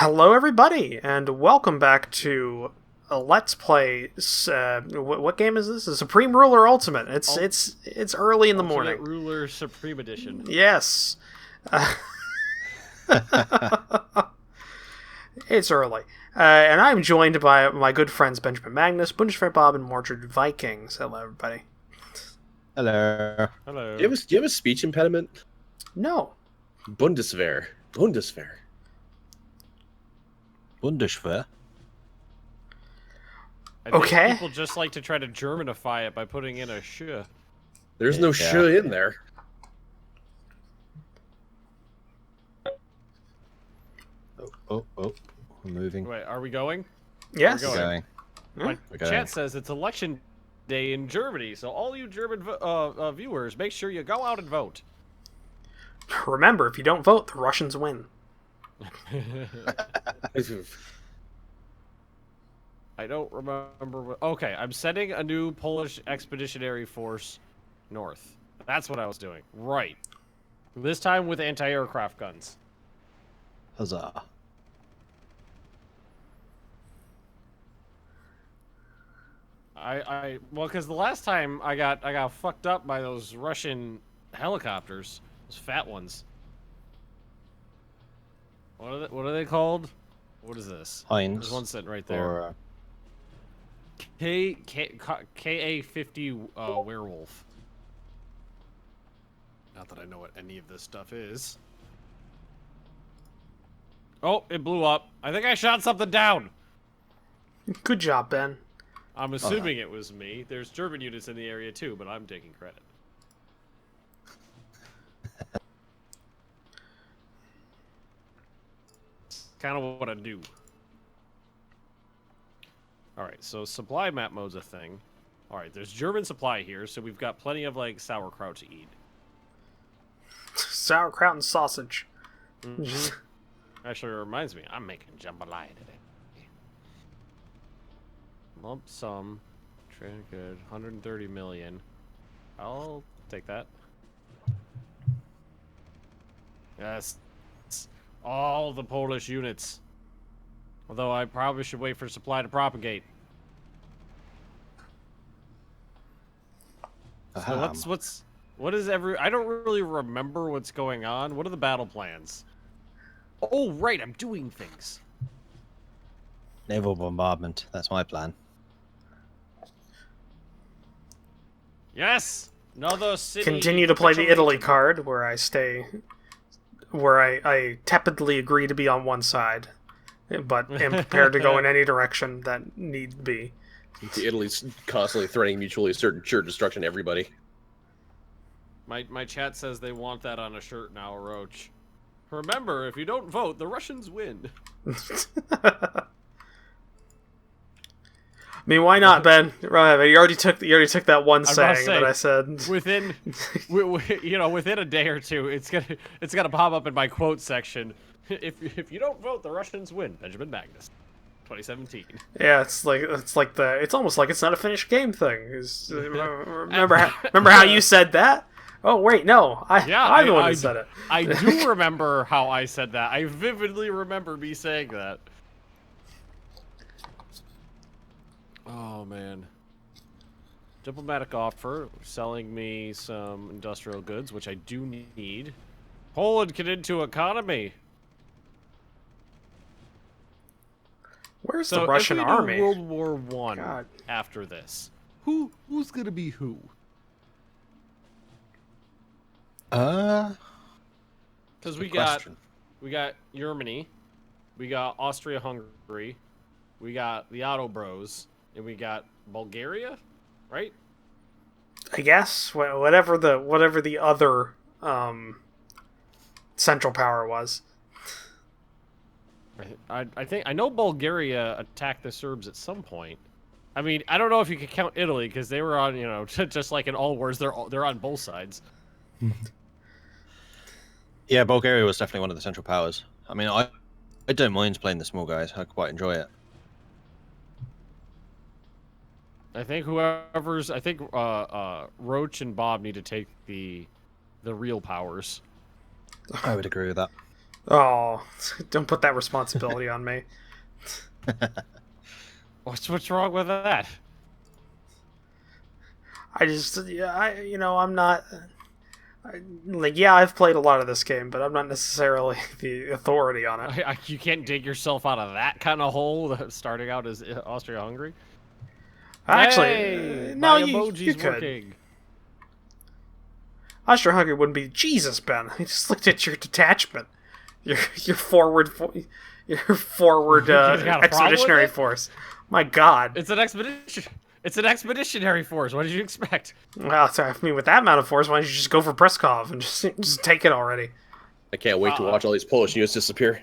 Hello, everybody, and welcome back to a Let's Play. What game is this? A Supreme Ruler Ultimate. It's early in the Ultimate morning. Ruler Supreme Edition. Yes, it's early, and I'm joined by my good friends Benjamin Magnus, Bundeswehr Bob, and Mordred Viking. Hello, everybody. Hello. Hello. Do you have a speech impediment? No, Bundeswehr. Bundeswehr. I think Okay. people just like to try to Germanify it by putting in a sh. There's no sh in there. Oh, we're moving. Wait, are we going? yes. We're Going. My We're going. chat says it's election day in Germany, so all you German viewers, make sure you go out and vote. Remember, if you don't vote, the Russians win. I don't remember what... Okay, I'm sending a new Polish expeditionary force north. That's what I was doing. Right. This time with anti-aircraft guns. Huzzah. Well, because the last time I got fucked up by those Russian helicopters, those fat ones. What are they called? What is this? Heinz. There's one sitting right there. Or, KA-50 werewolf. Not that I know what any of this stuff is. Oh, it blew up. I think I shot something down. Good job, Ben. I'm assuming it was me. There's German units in the area too, but I'm taking credit. Kind of what I do. Alright, so supply map mode's a thing. Alright, there's German supply here, so we've got plenty of, like, sauerkraut to eat. Sauerkraut and sausage. Actually, it reminds me, I'm making jambalaya today. Lump sum. Trade good. 130 million. I'll take that. Yes. All the Polish units. Although I probably should wait for supply to propagate. So what is I don't really remember what's going on. What are the battle plans? Oh, right, I'm doing things. naval bombardment. That's my plan. Yes! Another city. Continue to play the Italy card, where I stay, where I tepidly agree to be on one side, but am prepared to go in any direction that need be. Italy's constantly threatening mutually assured destruction to everybody. My chat says they want that on a shirt now, Roach. Remember, if you don't vote, the Russians win. I mean, why not, Ben? Right, you already took that one saying that I said. Within, within a day or two, it's gonna pop up in my quote section. If you don't vote, the Russians win. Benjamin Magnus, 2017. Yeah, it's almost like it's not a finished game thing. Remember how you said that? Oh wait, no, I'm the one who said it. I do remember how I said that. I vividly remember me saying that. Oh man. Diplomatic offer, selling me some industrial goods, which I do need. Poland get into economy. Where's the Russian army? World War One God. after this. Who's gonna be who? That's Because a we good got question. Germany, we got Austria-Hungary, we got the Otto Bros, and we got Bulgaria, right? I guess whatever the other Central Power was. I think I know Bulgaria attacked the Serbs at some point. I mean, I don't know if you could count Italy because they were on, just like in all wars, they're on both sides. Yeah, Bulgaria was definitely one of the Central Powers. I mean, I don't mind playing the small guys. I quite enjoy it. I think Roach and Bob need to take the real powers. I would agree with that. Oh, don't put that responsibility on me. What's wrong with that? I'm not. Yeah, I've played a lot of this game, but I'm not necessarily the authority on it. You can't dig yourself out of that kind of hole, starting out as Austria-Hungary. Actually, Hey, no, my you emoji's could. working. Austria-Hungary wouldn't be. Jesus, Ben. I just looked at your detachment. Your forward got a problem expeditionary with it? force. My God. It's an expedition. It's an expeditionary force. What did you expect? Well, sorry, I mean, with that amount of force, why don't you just go for Preskov and just take it already? I can't wait to watch all these Polish units disappear.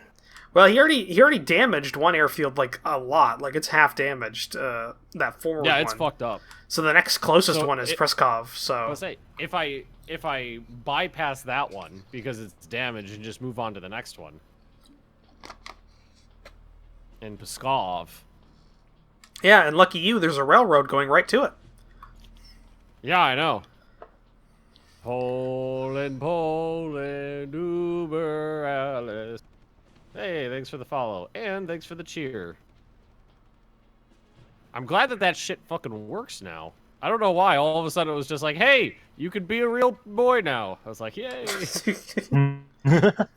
Well, he already damaged one airfield like a lot. Like it's half damaged. That forward one. Yeah, it's fucked up. So the next closest one is Preskov. So I was say if I bypass that one because it's damaged and just move on to the next one. In Pskov. yeah, and lucky you, there's a railroad going right to it. Yeah, I know. Poland, Poland, Uber Alice. Hey, thanks for the follow. And thanks for the cheer. I'm glad that shit fucking works now. I don't know why. All of a sudden it was just like, hey, you could be a real boy now. I was like, yay. Mordred,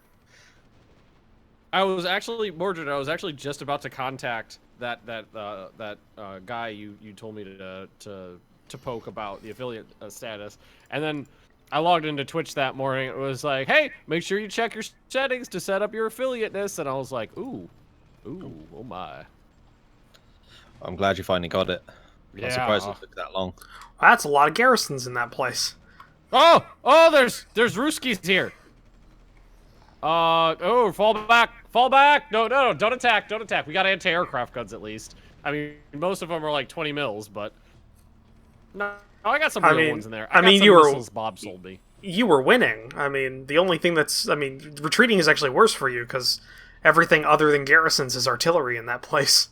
I was actually just about to contact that guy you told me to poke about the affiliate status, and then I logged into Twitch that morning. It was like, hey, make sure you check your settings to set up your affiliateness, and I was like, ooh, oh my. I'm glad you finally got it. Yeah. I'm surprised it took that long. That's a lot of garrisons in that place. Oh, there's Ruskies here. Fall back. No, don't attack. We got anti-aircraft guns at least. I mean, most of them are like 20 mils, but no, I got some real ones in there. I mean, you were missiles Bob sold me. You were winning. I mean, the only thing retreating is actually worse for you because everything other than garrisons is artillery in that place.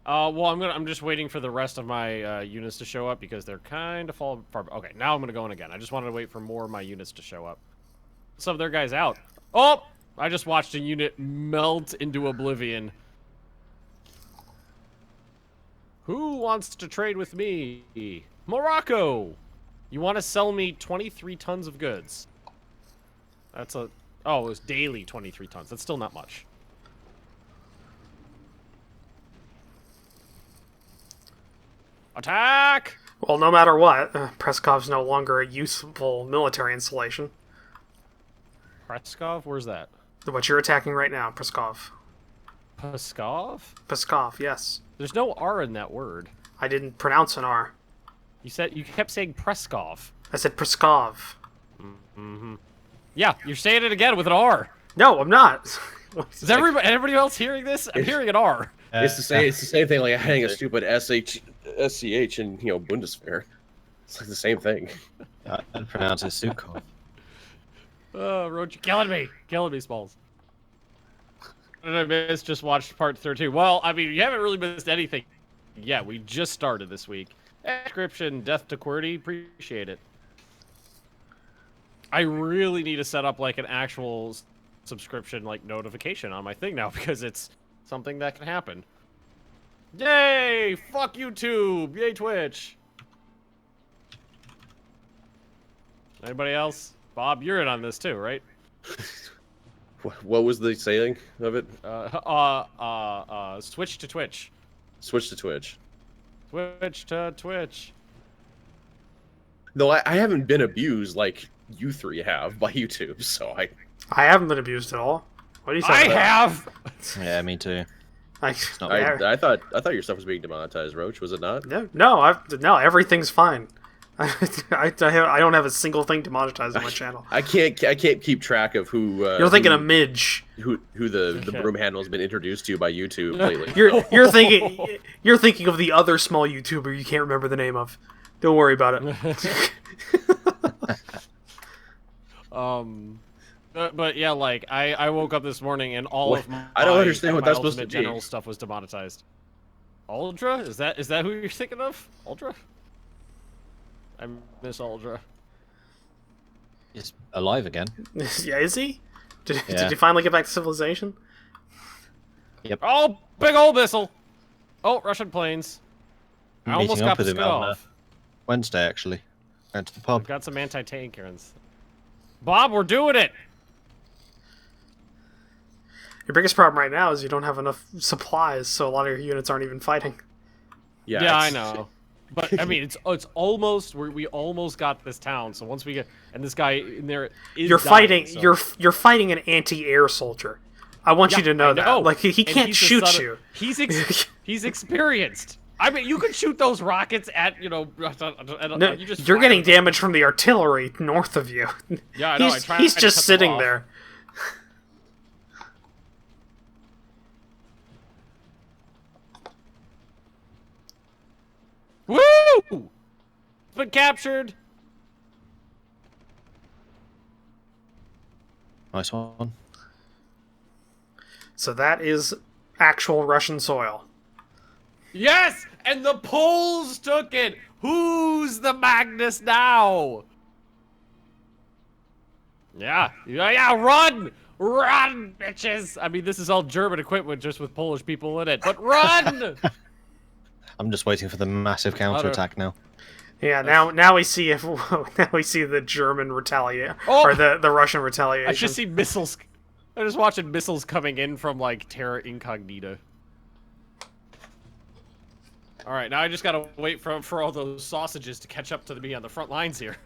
Well, I'm just waiting for the rest of my units to show up because they're kind of far. Okay, now I'm gonna go in again. I just wanted to wait for more of my units to show up. Some of their guys out. Oh, I just watched a unit melt into oblivion. Who wants to trade with me? Morocco! You want to sell me 23 tons of goods. That's it was daily 23 tons. That's still not much. Attack! Well, no matter what, Preskov's no longer a useful military installation. Preskov? Where's that? What you're attacking right now, Preskov. Pskov? Pskov, yes. There's no R in that word. I didn't pronounce an R. You kept saying Preskov. I said Preskov. Mm-hmm. Yeah, you're saying it again with an R. No, I'm not. Is everybody else hearing this? I'm hearing an R. It's the same thing like adding a stupid SCH in Bundeswehr. It's like the same thing. I'd pronounce it Sukov. Roach, killing me, Smalls. What did I miss? Just watched part 13. Well, I mean, you haven't really missed anything. Yeah, we just started this week. Description, death to QWERTY, appreciate it. I really need to set up like an actual subscription like notification on my thing now because it's something that can happen. Yay! Fuck YouTube! Yay Twitch! Anybody else? Bob, you're in on this too, right? What was the saying of it? Switch to Twitch. Switch to Twitch. Switch to Twitch. No, I haven't been abused like you three have by YouTube, so I haven't been abused at all. What are you saying? I have. Yeah, me too. I thought your stuff was being demonetized, Roach. Was it not? No, everything's fine. I don't have a single thing demonetized on my channel. I can't keep track of who. You're thinking of Midge. Who the broom handle has been introduced to by YouTube lately. You're thinking of the other small YouTuber you can't remember the name of. Don't worry about it. But yeah, like I woke up this morning and all of my I don't understand what that's supposed to be. General stuff was demonetized. Ultra? Is that who you're thinking of? Ultra? I miss Ultra. He's alive again. Yeah, is he? Did you finally get back to civilization? Yep. Oh, big old missile! Oh, Russian planes. I almost Meeting got up with him on Pskov. Wednesday, actually. Went to the I've pub. got some anti-tankers. Bob, we're doing it! Your biggest problem right now is you don't have enough supplies, so a lot of your units aren't even fighting. Yeah, I know. But I mean, it's almost we almost got this town. So once we get and this guy in there is You're dying, fighting. so. You're fighting an anti-air soldier. I want you to know that. Like he And can't he's the shoot son of- you. He's experienced. I mean, you could shoot those rockets at No, you just you're fire getting them. damage from the artillery north of you. Yeah, I know. He's just sitting there. Woo! It's been captured. Nice one. So that is actual Russian soil. Yes, and the Poles took it. Who's the Magnus now? Yeah, run! Run, bitches! I mean, this is all German equipment just with Polish people in it, but run! I'm just waiting for the massive counterattack now. Yeah, now we see the German retaliate Oh! or the Russian retaliation. I just see missiles. I'm just watching missiles coming in from, like, Terra Incognita. Alright, now I just gotta wait for all those sausages to catch up to me on the front lines here.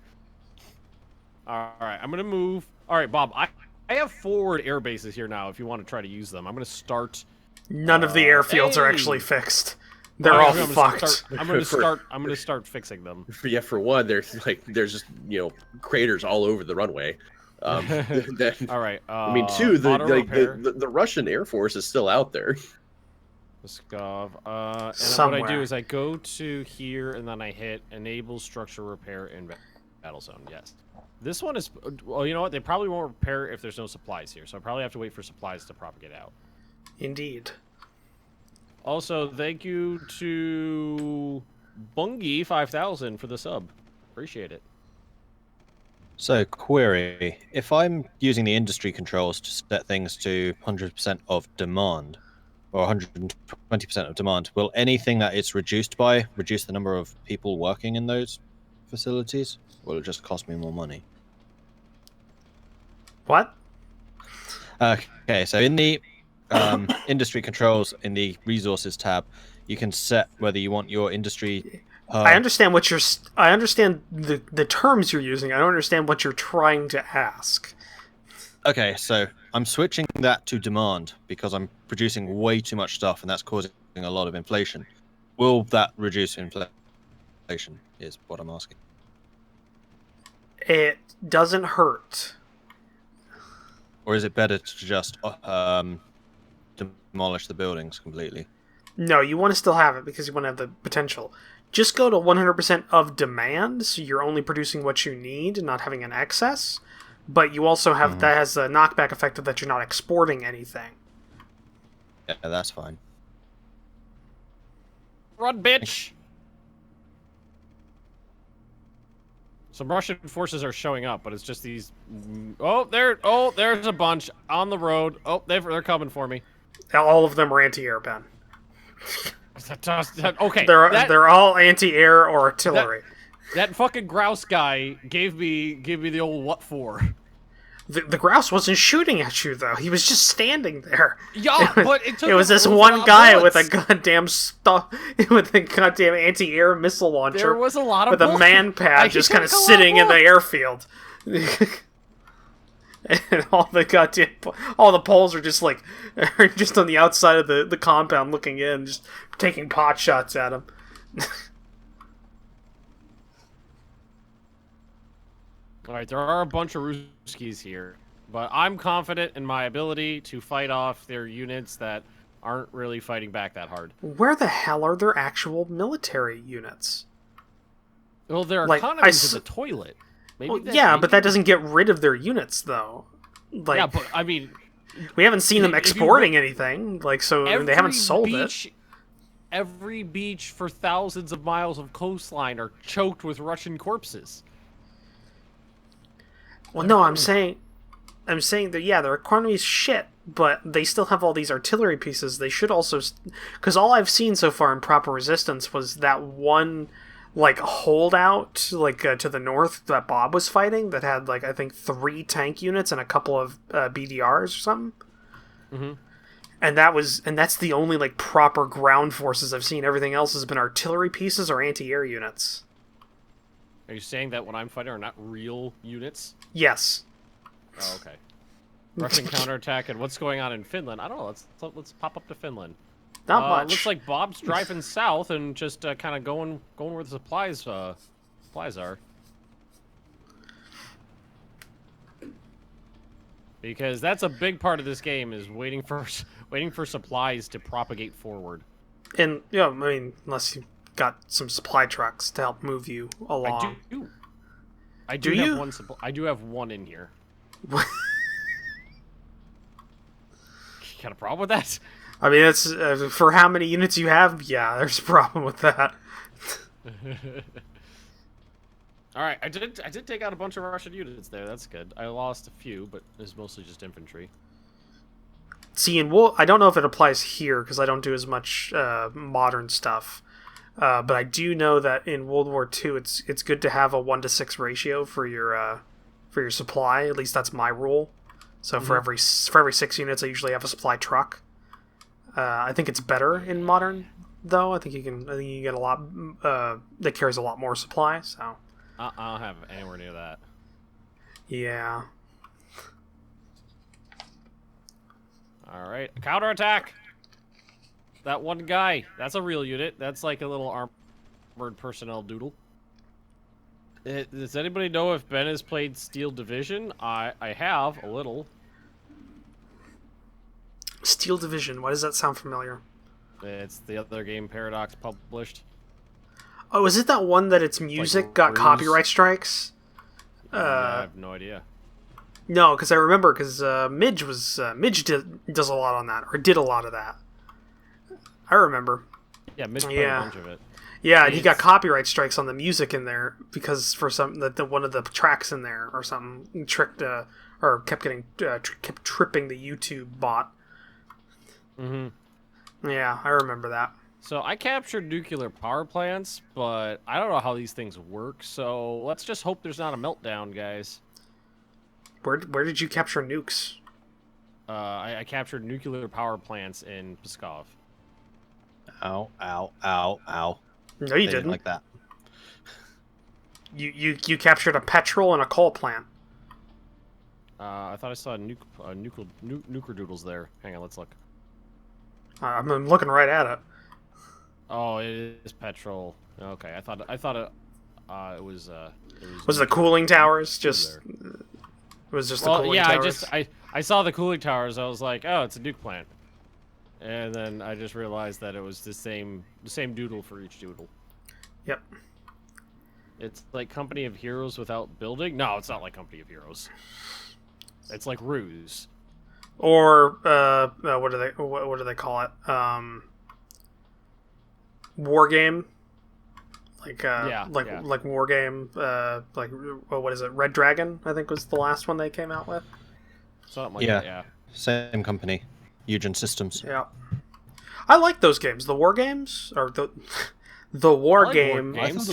Alright, I'm gonna move. Alright, Bob, I have forward air bases here now if you want to try to use them. I'm gonna start... None of the airfields are hey! actually fixed. They're all fucked. I'm gonna start fixing them. Yeah, for one, there's just craters all over the runway. Then, Alright, I mean, two, auto repair. the Russian Air Force is still out there. Pskov. And then what Somewhere. I do is I go to here and then I hit enable structure repair in battle zone. Yes. This one is, well, you know what? They probably won't repair if there's no supplies here, so I probably have to wait for supplies to propagate out. Indeed. Also, thank you to Bungie 5000 for the sub. Appreciate it. So, query. If I'm using the industry controls to set things to 100% of demand, or 120% of demand, will anything that it's reduced by reduce the number of people working in those facilities? Or will it just cost me more money? What? Okay, so in the industry controls, in the resources tab, you can set whether you want your industry... I understand what you're... I understand the terms you're using. I don't understand what you're trying to ask. Okay, so I'm switching that to demand because I'm producing way too much stuff and that's causing a lot of inflation. Will that reduce inflation is what I'm asking. It doesn't hurt. Or is it better to just demolish the buildings completely? No, you want to still have it because you want to have the potential. Just go to 100% of demand, so you're only producing what you need and not having an excess. But you also have that has the knockback effect of that you're not exporting anything. Yeah, that's fine. Run, bitch! Some Russian forces are showing up, but it's just these... there's a bunch on the road. Oh, they're coming for me. All of them are anti-air, Ben. Okay. They're all anti-air or artillery. That fucking grouse guy gave me the old what for. The grouse wasn't shooting at you though. He was just standing there. Yeah, but it took. It was this one guy with a goddamn anti-air missile launcher. There was a lot of with a man pad just kind of sitting in the airfield. And all the Poles are just like just on the outside of the compound looking in, just taking pot shots at him. Alright, there are a bunch of Ruskies here, but I'm confident in my ability to fight off their units that aren't really fighting back that hard. Where the hell are their actual military units? Well, their Like, economy's in the toilet. Maybe but that doesn't get rid of their units, though. Like, yeah, but I mean, we haven't seen them exporting anything. Like, so they haven't sold it. Every beach for thousands of miles of coastline are choked with Russian corpses. Well, no, I'm saying I'm saying that, yeah, their economy's shit, but they still have all these artillery pieces. They should also... Because all I've seen so far in Proper Resistance was that one, like, holdout, like, to the north that Bob was fighting that had, like, I think 3 tank units and a couple of BDRs or something. Mm-hmm. And that's the only, like, proper ground forces I've seen. Everything else has been artillery pieces or anti-air units. Are you saying that what I'm fighting are not real units? Yes. Oh, okay. Russian counterattack and what's going on in Finland? I don't know. Let's pop up to Finland. Not much. Looks like Bob's driving south and just kind of going where the supplies are. Because that's a big part of this game is waiting for supplies to propagate forward. And, you know, I mean, unless you got some supply trucks to help move you along. I do have one I do have one in here. Got a problem with that? I mean, it's for how many units you have. Yeah, there's a problem with that. All right, I did take out a bunch of Russian units there. That's good. I lost a few, but it's mostly just infantry. See, I don't know if it applies here because I don't do as much modern stuff. But I do know that in World War II, it's good to have a 1-to-6 ratio for your supply. At least that's my rule. So for every 6 units, I usually have a supply truck. I think it's better in modern, though. I think you get a lot that carries a lot more supply. So I don't have anywhere near that. Yeah. All right, counterattack. That one guy. That's a real unit. That's like a little armored personnel doodle. Does anybody know if Ben has played Steel Division? I have a little. Steel Division. Why does that sound familiar? It's the other game Paradox published. Oh, is it that one that its music got Ruse? copyright strikes? I have no idea. No, because I remember because Midge does a lot on that, or did a lot of that. I remember. Yeah, Midge played a bunch of it. Yeah, and he got copyright strikes on the music in there because for some that one of the tracks in there or something tricked or kept tripping the YouTube bot. Mm-hmm. Yeah, I remember that. So I captured nuclear power plants, but I don't know how these things work. So let's just hope there's not a meltdown, guys. Where did you capture nukes? I captured nuclear power plants in Pskov. Ow, ow, ow, ow. No, you They didn't. like that. You captured a petrol and a coal plant. I thought I saw nuker doodles there. Hang on, let's look. I'm looking right at it. Oh, it is petrol. Okay, I thought it was. Was the cooling towers just? It was just the cooling towers. I saw the cooling towers. I was like, oh, it's a nuke plant, and then I just realized that it was the same doodle for each doodle. Yep. It's like Company of Heroes without building. No, it's not like Company of Heroes. It's like Ruse. Or what do they call it? War game. Like war game. What is it? Red Dragon, I think was the last one they came out with. Something like that. Yeah. Same company, Eugen Systems. Yeah. I like those games. The war games or the war game games.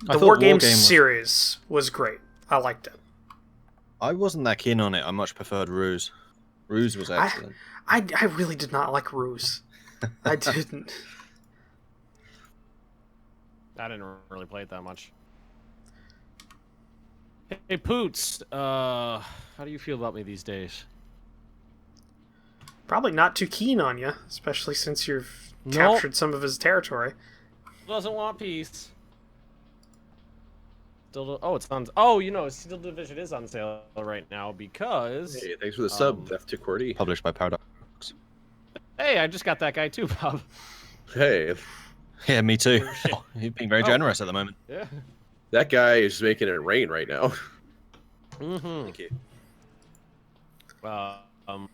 The war games series was great. I liked it. I wasn't that keen on it. I much preferred Ruse. Ruse was excellent. I really did not like Ruse. I didn't. I didn't really play it that much. Hey, Poots, how do you feel about me these days? Probably not too keen on you, especially since you've captured some of his territory. Doesn't want peace. Still, it's on. Oh, Steel Division is on sale right now because. Hey, thanks for the sub, Death to QWERTY. Published by Paradox. Hey, I just got that guy too, Bob. Hey. Yeah, me too. Oh, you've been very generous at the moment. Yeah. That guy is making it rain right now. Mm-hmm. Thank you.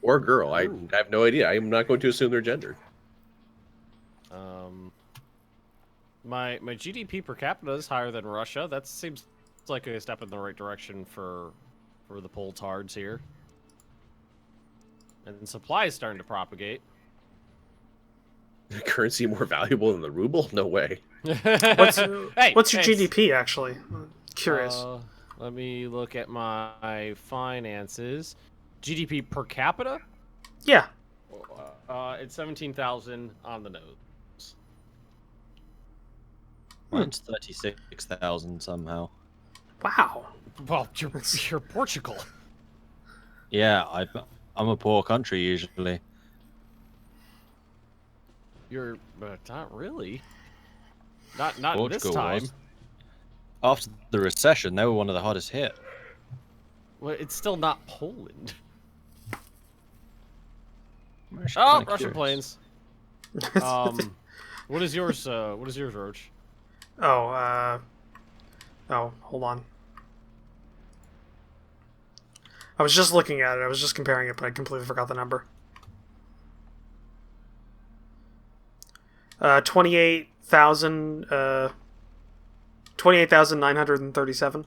Or girl. I have no idea. I'm not going to assume their gender. My GDP per capita is higher than Russia. That seems like a step in the right direction for for the Poltards here. And supply is starting to propagate. Currency more valuable than the ruble? No way. What's your thanks. GDP actually? Curious. Let me look at my finances. GDP per capita? Yeah. It's 17,000 on the nose. Mine's 36,000 somehow. Wow. Well, you're Portugal. Yeah, I'm a poor country usually. You're not really. Not this Portugal time. was. After the recession, they were one of the hardest hit. Well, it's still not Poland. I'm actually Oh, kinda Russian curious. planes. What is yours? What is yours, Roach? Oh, hold on. I was just looking at it. I was just comparing it, but I completely forgot the number. 28,937.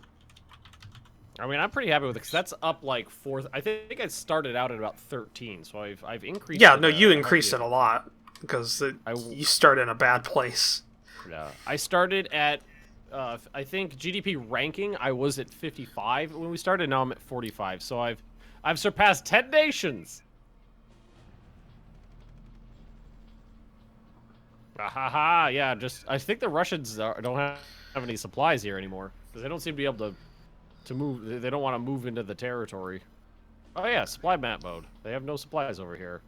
I mean, I'm pretty happy with it because that's up like 4. I think I started out at about 13, so I've increased. Yeah, it, no, you increased it a lot because you start in a bad place. Yeah, I started at. I think GDP ranking. I was at 55 when we started. Now I'm at 45. So I've surpassed 10 nations. Ha! Yeah, I think the Russians don't have any supplies here anymore because they don't seem to be able to move. They don't want to move into the territory. Oh yeah, supply map mode. They have no supplies over here.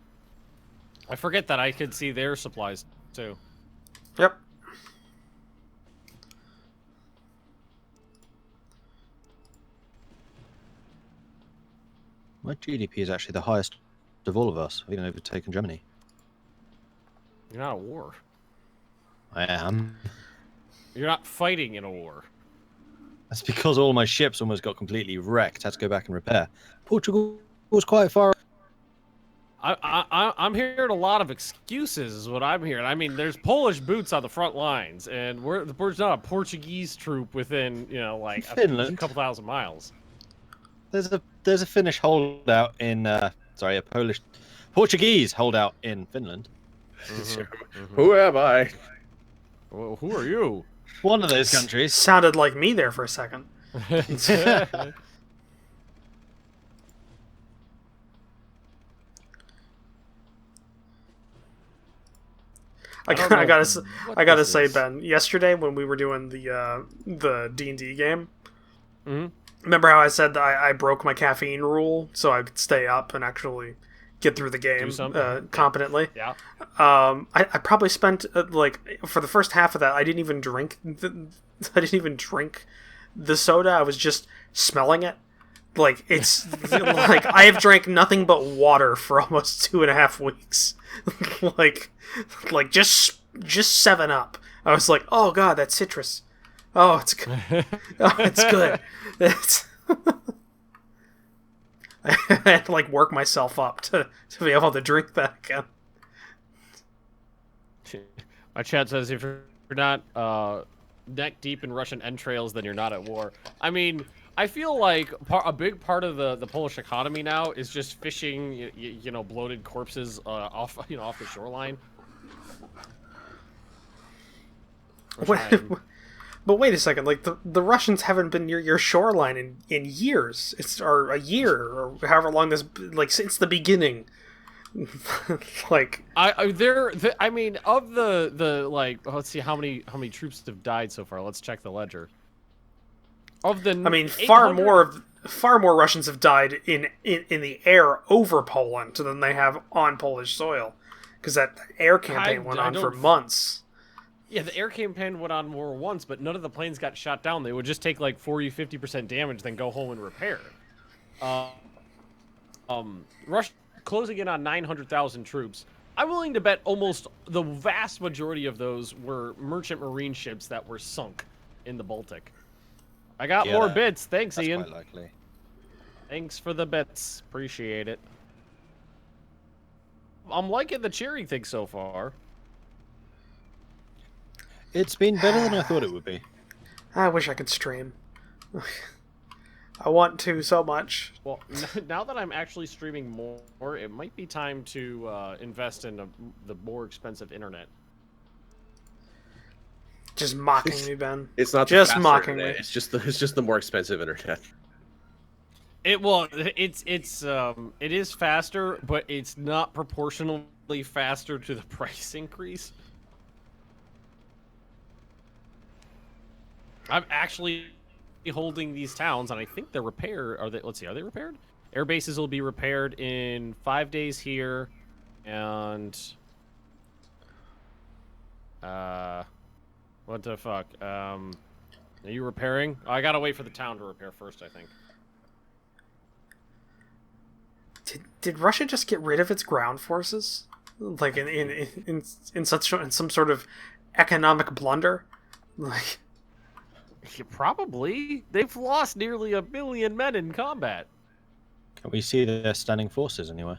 I forget that I could see their supplies too. Yep. My GDP is actually the highest of all of us. We've even overtaken Germany. You're not at war. I am. You're not fighting in a war. That's because all my ships almost got completely wrecked. Had to go back and repair. Portugal was quite far. I'm hearing a lot of excuses, is what I'm hearing. I mean, there's Polish boots on the front lines, and there's not a Portuguese troop within, like a couple thousand miles. There's a Finnish holdout in a Portuguese holdout in Finland. Who am I? Well, who are you? One of those countries. Sounded like me there for a second. I gotta say, Ben. Yesterday when we were doing the D&D game, remember how I said that I broke my caffeine rule so I could stay up and actually get through the game competently? Yeah. I probably spent for the first half of that I didn't even drink the soda. I was just smelling it. Like it's like I have drank nothing but water for almost 2.5 weeks. like just 7-Up. I was like, oh god, that's citrus. Oh, it's good. Oh, it's good. I had to work myself up to be able to drink that again. My chat says if you're not neck deep in Russian entrails, then you're not at war. I mean, I feel like a big part of the Polish economy now is just fishing, bloated corpses off the shoreline. But wait a second, the Russians haven't been near your shoreline in years. Or a year, or however long this since the beginning. I mean, of the let's see how many troops have died so far. Let's check the ledger. Far more Russians have died in the air over Poland than they have on Polish soil, because that air campaign went on for months. Yeah, the air campaign went on more once, but none of the planes got shot down. They would just take 40-50% damage, then go home and repair. Russia closing in on 900,000 troops. I'm willing to bet almost the vast majority of those were merchant marine ships that were sunk in the Baltic. I got more bits. Thanks, Ian. That's quite likely. Thanks for the bits. Appreciate it. I'm liking the cheering thing so far. It's been better than I thought it would be. I wish I could stream. I want to so much. Well, now that I'm actually streaming more, it might be time to invest in the more expensive internet. Just mocking me, Ben. It's not just the faster mocking internet, me. It's just the more expensive internet. It is faster, but it's not proportionally faster to the price increase. I'm actually holding these towns, and I think they're repaired. Let's see, are they repaired? Air bases will be repaired in 5 days here, and what the fuck? Are you repairing? Oh, I gotta wait for the town to repair first, I think. Did Russia just get rid of its ground forces, like in some sort of economic blunder? Like, Yeah, probably. They've lost nearly 1 million men in combat. Can we see their standing forces anywhere?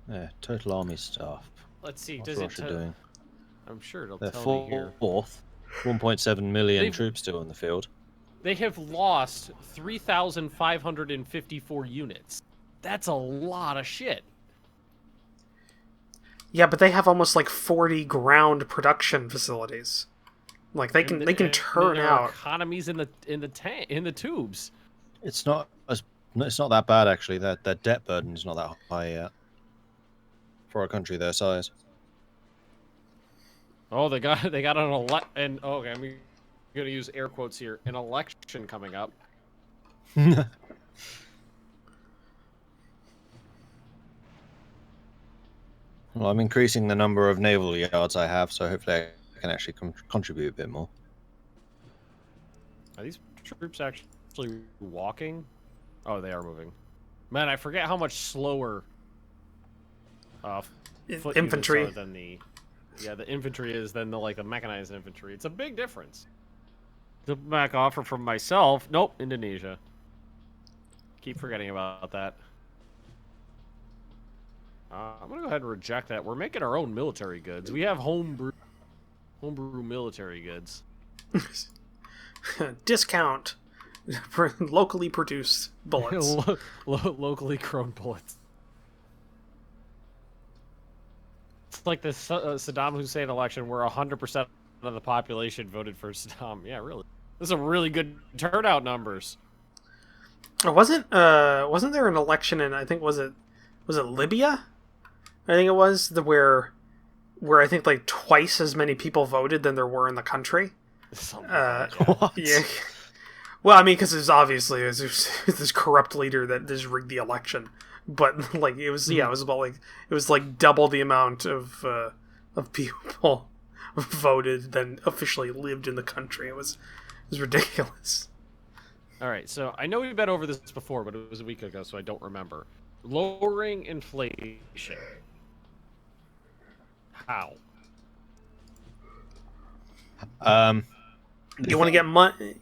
Yeah, total army staff. Let's see. What's Does it Russia doing? I'm sure it'll They're tell me here. fourth. 1.7 million They've- troops still in the field. They have lost 3,554 units. That's a lot of shit. yeah, but they have almost like 40 ground production facilities. Like they can turn there are out. economies in the tubes. It's not that bad actually. Their debt burden is not that high yet for a country their size. Oh, they got an okay, I'm gonna use air quotes here. An election coming up. Well, I'm increasing the number of naval yards I have, so hopefully I can actually contribute a bit more. Are these troops actually walking? Oh, they are moving. Man, I forget how much slower foot Infantry. units are than the infantry is than the mechanized infantry. It's a big difference. The back offer from myself. Nope, Indonesia. Keep forgetting about that. I'm gonna go ahead and reject that. We're making our own military goods. We have homebrew military goods. Discount for locally produced bullets. Locally grown bullets. It's like the Saddam Hussein election where 100% of the population voted for Saddam. Yeah, really. Those are really good turnout numbers. Wasn't there an election in, I think, was it Libya? I think it was where I think like twice as many people voted than there were in the country. What? Yeah. Well, I mean, because it's obviously this corrupt leader that just rigged the election, but like it was like double the amount of people voted than officially lived in the country. It was ridiculous. All right, so I know we've been over this before, but it was a week ago, so I don't remember. Lowering inflation. How? You want to get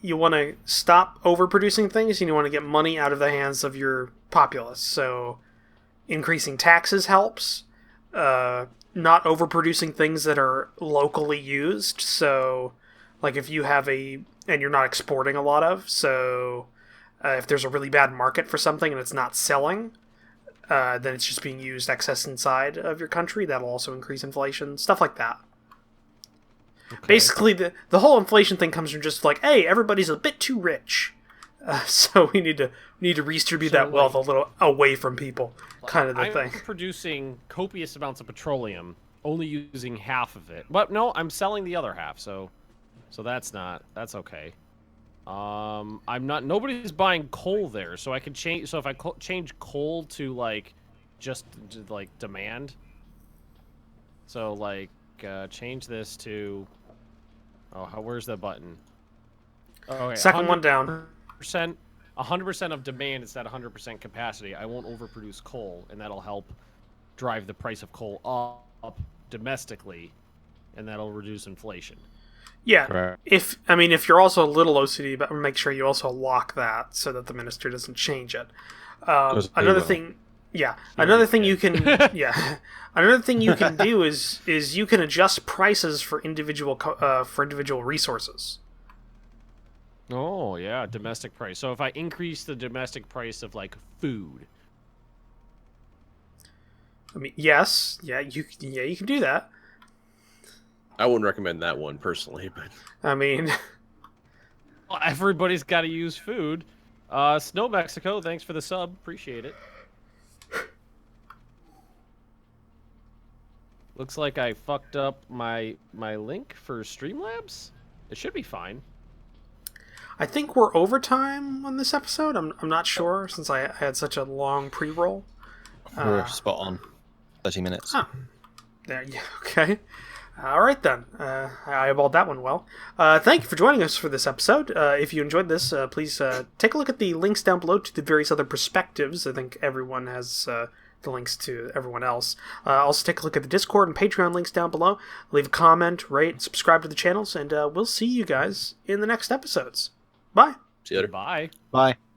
you want to stop overproducing things, and you want to get money out of the hands of your populace. So, increasing taxes helps. Not overproducing things that are locally used. So, like if you have and you're not exporting a lot of, so if there's a really bad market for something and it's not selling, then it's just being used excess inside of your country. That'll also increase inflation. Stuff like that. Okay. Basically, the whole inflation thing comes from just like, hey, everybody's a bit too rich, so we need to redistribute that wealth a little away from people, kind of the thing. I'm producing copious amounts of petroleum, only using half of it. But no, I'm selling the other half, so that's okay. Nobody's buying coal there, so I can change. So if I change coal to like just like demand, so like change this to. Oh, where's the button? Oh, okay. Second one down. 100% of demand is at 100% capacity. I won't overproduce coal, and that'll help drive the price of coal up domestically, and that'll reduce inflation. Yeah. Correct. If you're also a little OCD, but make sure you also lock that so that the minister doesn't change it. Another thing Yeah. Another thing you can Another thing you can do is you can adjust prices for individual resources. Oh yeah, domestic price. So if I increase the domestic price of like food. I mean, yes, you can do that. I wouldn't recommend that one personally, but I mean, Well, everybody's got to use food. Snow Mexico, thanks for the sub. Appreciate it. Looks like I fucked up my link for Streamlabs. It should be fine. I think we're overtime on this episode. I'm not sure since I had such a long pre-roll. We're spot on. 30 minutes. Oh, there. Yeah. Okay. All right then. I eyeballed that one well. Thank you for joining us for this episode. If you enjoyed this, please take a look at the links down below to the various other perspectives. I think everyone has the links to everyone else. Also take a look at the Discord and Patreon links down below. Leave a comment, rate, subscribe to the channels, and we'll see you guys in the next episodes. Bye. see you later. Bye. Bye.